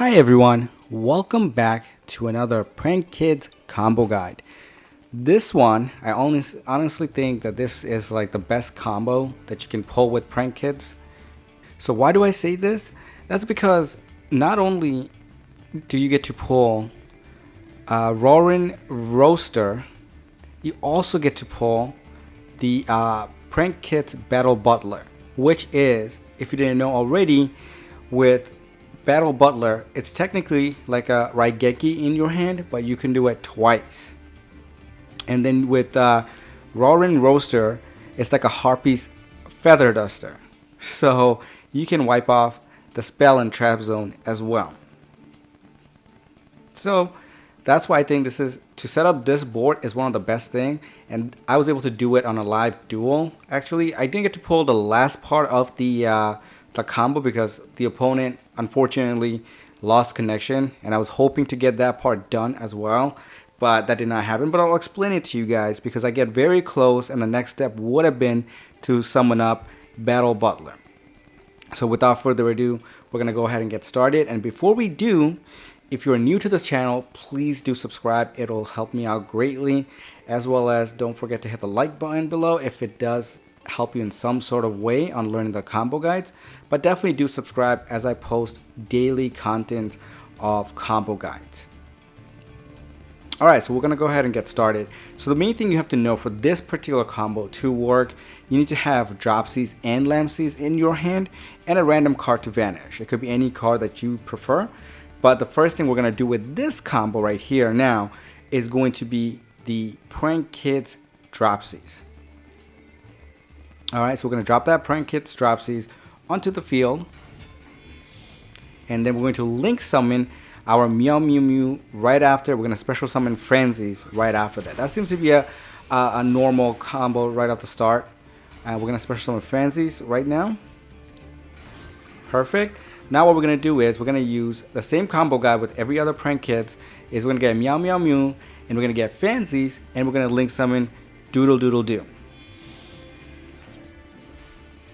Hi everyone, welcome back to another Prank Kids combo guide. This one, I honestly think that this is like the best combo that you can pull with Prank Kids. So why do I say this? That's because not only do you get to pull Roaring Roaster, you also get to pull the Prank Kids Battle Butler, which is, if you didn't know already, with Battle Butler, it's technically like a Raigeki in your hand, but you can do it twice. And then with Roaring Roaster, it's like a Harpy's Feather Duster. So you can wipe off the spell and trap zone as well. So that's why I think this is, to set up this board is one of the best thing. And I was able to do it on a live duel. Actually, I didn't get to pull the last part of the combo because the opponent unfortunately lost connection, and I was hoping to get that part done as well, but that did not happen. But I'll explain it to you guys because I get very close, and the next step would have been to summon up Battle Butler. So without further ado, we're gonna go ahead and get started. And before we do, if you're new to this channel, please do subscribe. It'll help me out greatly, as well as don't forget to hit the like button below if it does help you in some sort of way on learning the combo guides. But definitely do subscribe as I post daily content of combo guides. Alright, so we're gonna go ahead and get started. So the main thing you have to know for this particular combo to work, you need to have Dropsies and Lampsies in your hand and a random card to vanish. It could be any card that you prefer, but the first thing we're gonna do with this combo right here now is going to be the Prank Kids Dropsies. Alright, so we're going to drop that Prank Kids Dropsies onto the field. And then we're going to link summon our Meow Mew Mew right after. We're going to special summon Frenzies right after that. That seems to be a normal combo right off the start. We're going to special summon Frenzies right now. Perfect. Now what we're going to do is we're going to use the same combo guide with every other Prank Kids. Is we're going to get Meow Meow Mew, and we're going to get Frenzies, and we're going to link summon Doodle Doodle Doo.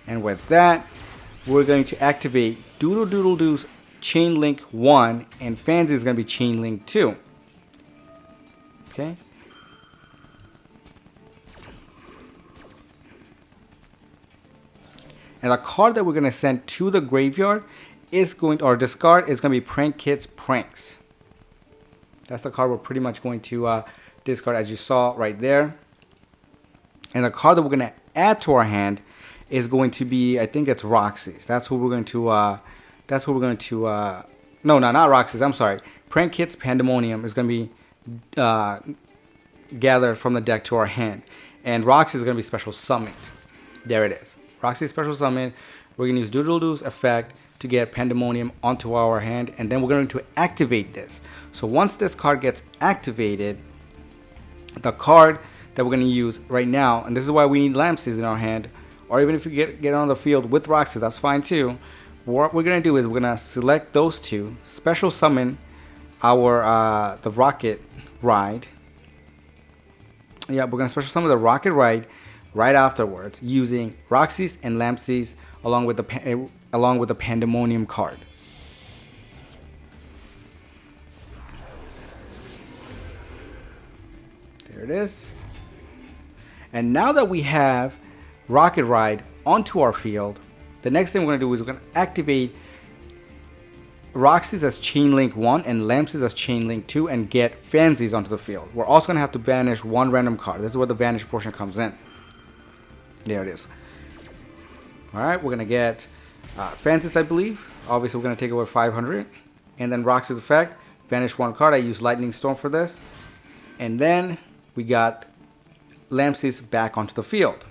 And with that, we're going to activate Doodle Doodle Doo's Chain Link 1, and Fancy is going to be Chain Link 2. Okay. And the card that we're going to send to the graveyard is going to, or discard, is going to be Prank Kids Pranks. That's the card we're pretty much going to discard, as you saw right there. And the card that we're going to add to our hand is going to be, I think it's Roxy's. That's who we're going to, no, not Roxy's, I'm sorry. Prank Kids Pandemonium is going to be gathered from the deck to our hand. And Roxy is going to be special summoned. There it is. Roxy special summon. We're going to use Doodle Doo's effect to get Pandemonium onto our hand. And then we're going to activate this. So once this card gets activated, the card that we're going to use right now, and this is why we need Lampsies in our hand, or even if you get on the field with Roxy, that's fine too. What we're going to do is we're going to select those two, special summon our the Rocket Ride. Yeah, we're going to special summon the Rocket Ride right afterwards using Roxy's and Lampsies along with the Pandemonium card. There it is. And now that we have Rocket Ride onto our field, the next thing we're going to do is we're going to activate Roxy's as Chain Link 1 and Lampsies as Chain Link 2 and get Fancies onto the field. We're also going to have to vanish one random card. This is where the vanish portion comes in. There it is. Alright, we're going to get Fancies, I believe. Obviously, we're going to take away 500. And then Roxy's effect, vanish one card. I use Lightning Storm for this. And then we got Lampsies back onto the field.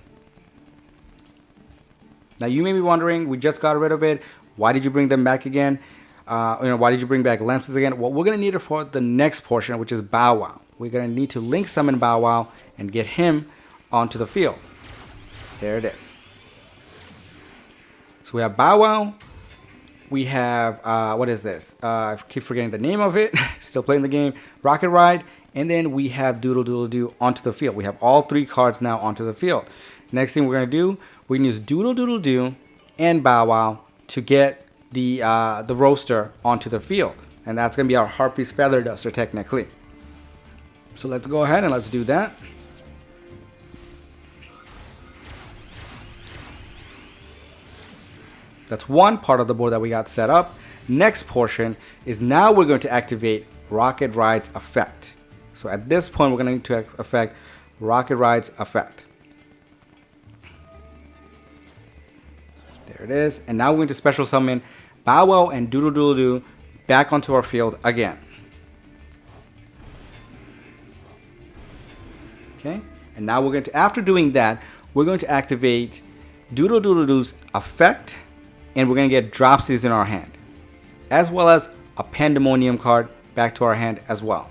Now you may be wondering, we just got rid of it. Why did you bring them back again? Why did you bring back Lampsies again? Well, we're going to need it for the next portion, which is Bow Wow. We're going to need to link summon Bow Wow and get him onto the field. There it is. So we have Bow Wow. We have, what is this? I keep forgetting the name of it. Still playing the game. Rocket Ride. And then we have Doodle Doodle Doo onto the field. We have all three cards now onto the field. Next thing we're going to do, we can use Doodle Doodle Doo and Bow Wow to get the roaster onto the field, and that's going to be our Harpy's Feather Duster technically. So let's go ahead and let's do that. That's one part of the board that we got set up. Next portion is now we're going to activate Rocket Ride's effect. So at this point, we're going to affect Rocket Ride's effect. There it is. And now we're going to special summon Bow Wow and Doodle Doodle Doo back onto our field again. Okay. And now we're going to, after doing that, we're going to activate Doodle Doodle Doo's effect, and we're going to get Dropsies in our hand, as well as a Pandemonium card back to our hand as well.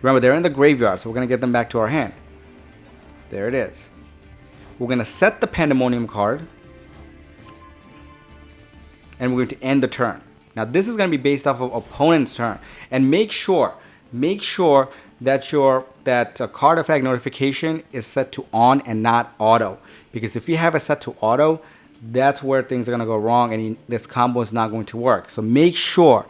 Remember, they're in the graveyard, so we're going to get them back to our hand. There it is. We're going to set the Pandemonium card, and we're going to end the turn. Now, this is going to be based off of opponent's turn, and make sure that your card effect notification is set to on and not auto, because if you have it set to auto, that's where things are going to go wrong and this combo is not going to work. So make sure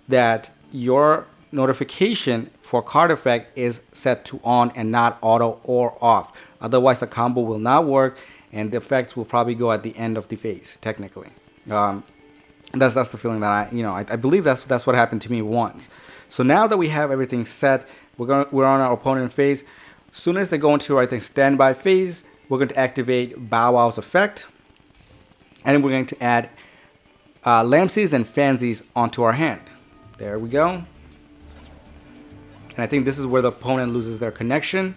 that your notification for card effect is set to on and not auto or off. Otherwise, the combo will not work and the effects will probably go at the end of the phase, technically. That's the feeling that I believe that's what happened to me once. So now that we have everything set, we're on our opponent phase. As soon as they go into our standby phase, we're going to activate Bow Wow's effect. And we're going to add Lampsies and Fansies onto our hand. There we go. And I think this is where the opponent loses their connection.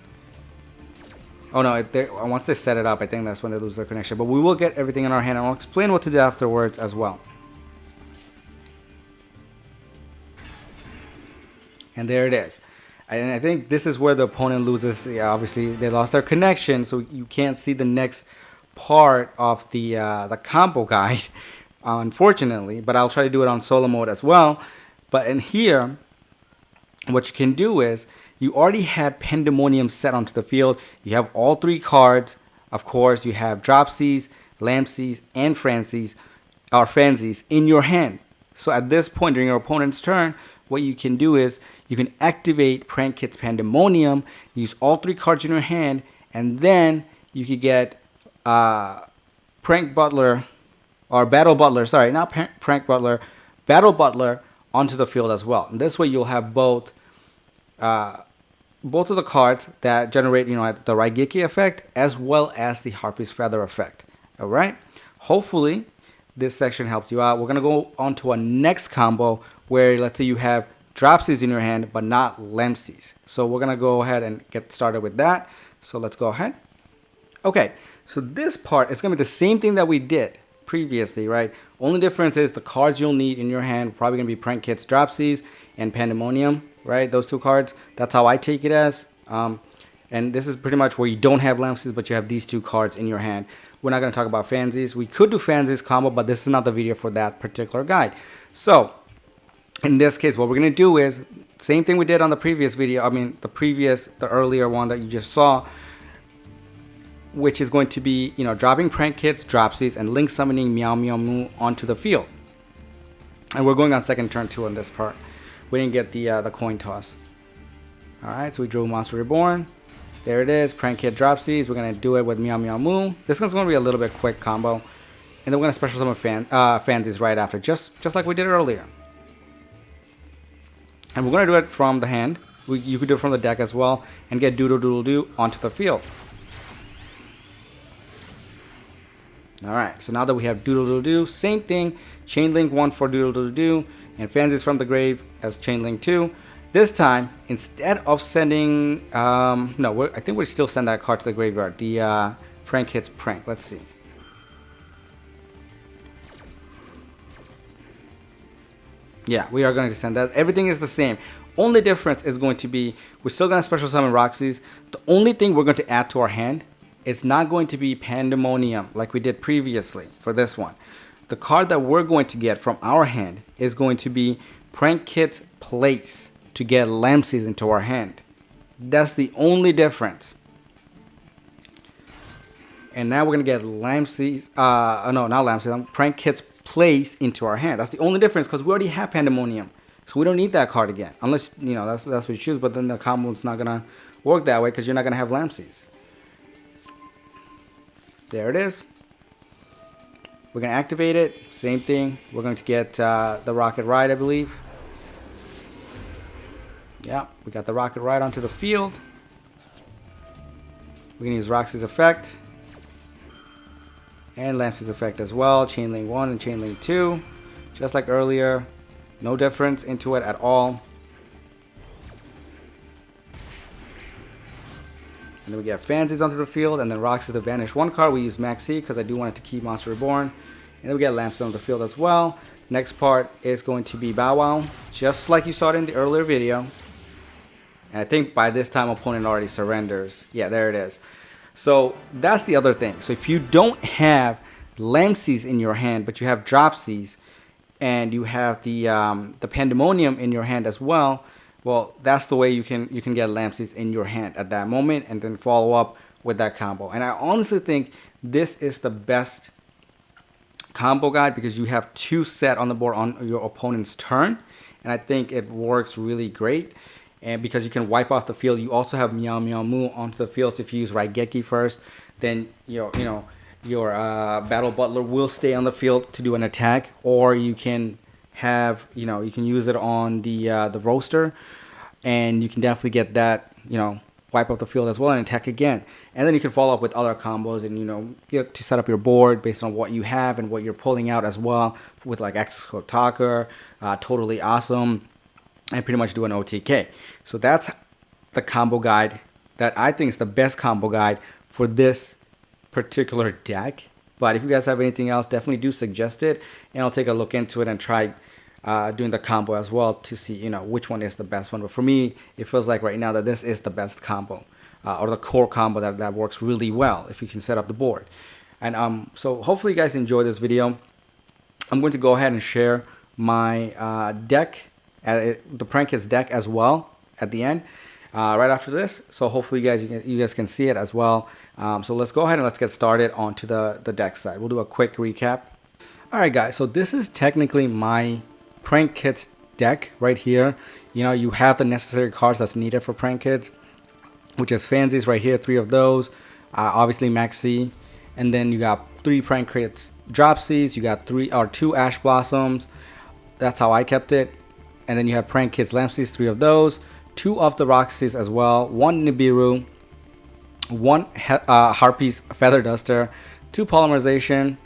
Oh no, once they set it up, I think that's when they lose their connection. But we will get everything in our hand, and I'll explain what to do afterwards as well. And there it is. And I think this is where the opponent loses. Yeah, obviously, they lost their connection, so you can't see the next part of the combo guide, unfortunately, but I'll try to do it on solo mode as well. But in here, what you can do is you already had Pandemonium set onto the field. You have all three cards. Of course, you have Dropsies, Lampsies, and Fansies in your hand. So at this point during your opponent's turn, what you can do is you can activate Prank Kit's Pandemonium, use all three cards in your hand, and then you can get Prank Butler or Battle Butler, sorry, not Prank Butler, Battle Butler onto the field as well. And this way you'll have both of the cards that generate, the Raigeki effect as well as the Harpy's Feather effect. All right. Hopefully this section helped you out. We're going to go on to a next combo where let's say you have Dropsies in your hand but not Lampsies. So we're going to go ahead and get started with that. So let's go ahead. Okay. So this part is going to be the same thing that we did previously, right? Only difference is the cards you'll need in your hand are probably going to be Prank Kit's Dropsies and Pandemonium, right? Those two cards. That's how I take it as. And this is pretty much where you don't have Lampsies, but you have these two cards in your hand. We're not going to talk about Fansies. We could do Fansies combo, but this is not the video for that particular guide. So in this case, what we're going to do is same thing we did on the previous video. The earlier one that you just saw, which is going to be, dropping Prank Kit's Dropsies and link summoning Meow Meow Moo onto the field. And we're going on second turn 2 on this part. We didn't get the coin toss. Alright, so we drew Monster Reborn. There it is, Prank Kit Dropsies. We're going to do it with Meow Meow Moo. This one's going to be a little bit quick combo. And then we're going to special summon Fansies right after, just like we did earlier. And we're going to do it from the hand. You could do it from the deck as well and get Doodle Doodle Doo onto the field. Alright, so now that we have Doodle Doodle Doo, same thing, Chain Link 1 for Doodle Doodle Doo, and Fansies from the grave as Chain Link 2. This time, instead of sending, I think we still send that card to the graveyard, the Prank Kit's Prank. Let's see. Yeah, we are going to send that. Everything is the same. Only difference is going to be, we're still going to special summon Roxy's. The only thing we're going to add to our hand, it's not going to be Pandemonium like we did previously for this one. The card that we're going to get from our hand is going to be Prank Kit's Place to get Lampsies into our hand. That's the only difference. And now we're going to get Lampsies, no, not Lampsies, Prank Kit's place into our hand. That's the only difference, because we already have Pandemonium. So we don't need that card again. Unless, that's what you choose. But then the combo is not going to work that way, because you're not going to have Lampsies. There it is. We're going to activate it. Same thing. We're going to get the Rocket Ride, I believe. Yeah, we got the Rocket Ride onto the field. We're going to use Roxy's effect. And Lampsies effect as well. Chain Link 1 and Chain Link 2. Just like earlier. No difference into it at all. And then we get Fancies onto the field. And then Roxy's the Vanish 1 card. We use Maxi because I do want it to keep Monster Reborn. And then we get Lampsies on the field as well. Next part is going to be Bow Wow. Just like you saw it in the earlier video. And I think by this time opponent already surrenders. Yeah, there it is. So that's the other thing. So if you don't have Lampsies in your hand, but you have Dropsies, and you have the Pandemonium in your hand as well, well, that's the way you can get Lampsies in your hand at that moment, and then follow up with that combo. And I honestly think this is the best combo guide, because you have 2 set on the board on your opponent's turn, and I think it works really great. And because you can wipe off the field, you also have Meow Meow Moo onto the field. So if you use Raigeki first, then your Battle Butler will stay on the field to do an attack, or you can have you can use it on the roaster, and you can definitely get that wipe off the field as well and attack again. And then you can follow up with other combos and get to set up your board based on what you have and what you're pulling out as well, with like Access Code Talker, Totally Awesome, and pretty much do an OTK. So that's the combo guide that I think is the best combo guide for this particular deck. But if you guys have anything else, definitely do suggest it, and I'll take a look into it and try doing the combo as well to see which one is the best one. But for me, it feels like right now that this is the best combo, or the core combo that works really well if you can set up the board. And so hopefully you guys enjoyed this video. I'm going to go ahead and share my deck, the Prank Kids deck as well at the end, right after this. So hopefully you guys can see it as well. So let's go ahead and let's get started onto the deck side. We'll do a quick recap. Alright guys, so this is technically my Prank Kids deck right here. You have the necessary cards that's needed for Prank Kids, which is Fancies right here, 3 of those, obviously Maxi, and then you got 3 Prank Kids Dropsies, you got 2 Ash Blossoms. That's how I kept it. And then you have Prank Kids Lampsies, 3 of those, 2 of the Roxys as well, 1 Nibiru, 1 Harpy's Feather Duster, 2 Polymerization.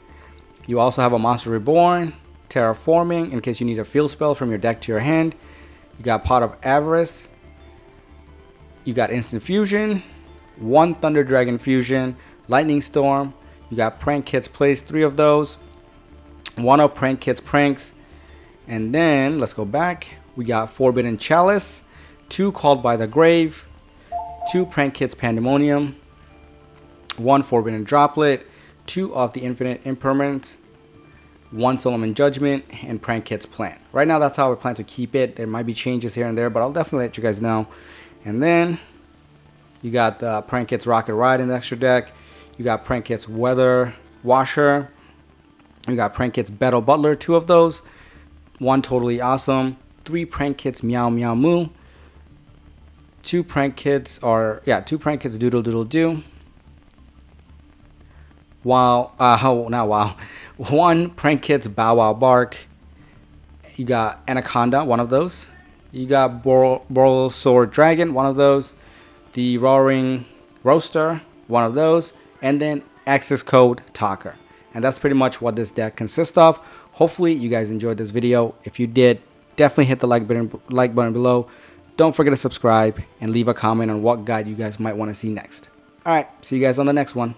You also have a Monster Reborn, Terraforming in case you need a field spell from your deck to your hand. You got Pot of Avarice. You got Instant Fusion, 1 Thunder Dragon Fusion, Lightning Storm. You got Prank Kids Plays, 3 of those, 1 of Prank Kids Pranks. And then let's go back. We got Forbidden Chalice, 2 Called by the Grave, 2 Prank Kids Pandemonium, 1 Forbidden Droplet, 2 of the Infinite Impermanence, 1 Solomon Judgment, and Prank Kids Plan. Right now that's how we plan to keep it. There might be changes here and there, but I'll definitely let you guys know. And then you got the Prank Kids Rocket Ride in the extra deck. You got Prank Kids Weather Washer. You got Prank Kids Battle Butler, 2 of those, 1 Totally Awesome, 3 Prank Kids Meow Meow Moo, 2 Prank Kids Doodle Doodle Doo. Wow, not wow. 1 Prank Kids Bow Wow Bark. You got Anaconda, 1 of those. You got Boral Sword Dragon, 1 of those. The Roaring Roaster, 1 of those. And then Access Code Talker. And that's pretty much what this deck consists of. Hopefully you guys enjoyed this video. If you did, definitely hit the like button below. Don't forget to subscribe and leave a comment on what guide you guys might want to see next. Alright, see you guys on the next one.